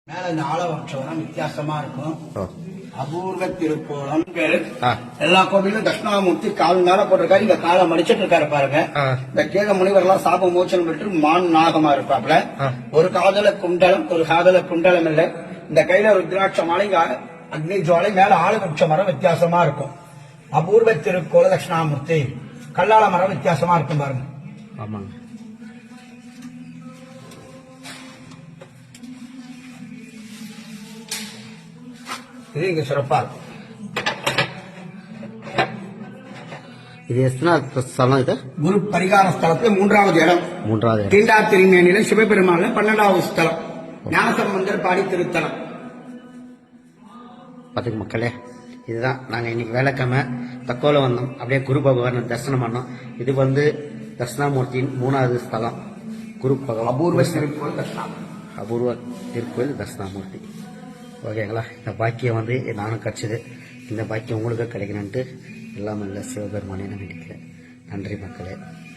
மேல இந்த ஆலவட்சம் வித்தியாசமா இருக்கும். அபூர்வ திருக்கோலம் எல்லா கோவிலும் தட்சிணாமூர்த்தி கால் மேல போட்டிருக்காரு. இந்த காலை மடிச்சிட்டு இருக்காரு பாருங்க. இந்த கேக முனிவர் எல்லாம் சாப மோச்சனம் பெற்று மான் நாகமா இருப்பாப்ல. ஒரு காதல குண்டலம், ஒரு காதல குண்டலம் இல்ல. இந்த கையில ருத்ராட்ச மாலை, அக்னி ஜுவாலை, மேல ஆலவட்ச மரம் வித்தியாசமா இருக்கும். அபூர்வ திருக்கோல தட்சிணாமூர்த்தி கல்லால மரம் வித்தியாசமா இருக்கும் பாருங்க. ஆமாங்க. இது இங்க சிறப்பா இருக்கும். இது எத்தனை ஸ்தலம்? இது குரு பரிகார ஸ்தலத்துல மூன்றாவது இடம். தீண்டா திருமேனியில சிவபெருமான்ல 12வது ஸ்தலம். ஞானசம்பந்தர் பாடி திருத்தலம். பார்த்துக்கு மக்களே, இதுதான் நாங்க இன்னைக்கு வேலைக்கிழமை தக்கோல வந்தோம். அப்படியே குரு பகவான் தரிசனம் பண்ணோம். இது தட்சிணாமூர்த்தியின் 3வது ஸ்தலம். குரு பகவான் அபூர்வ திருக்கோயில் தட்சிணாமூர்த்தி. அபூர்வ திருக்கோயில் தட்சிணாமூர்த்தி. ஓகேங்களா? இந்த பாக்கியம் நானும் கிடைச்சது. இந்த பாக்கியம் உங்களுக்கு கிடைக்கணுன்ட்டு எல்லாமே இல்லை சிவபெருமானே நான் நினைக்கிறேன். நன்றி மக்களே.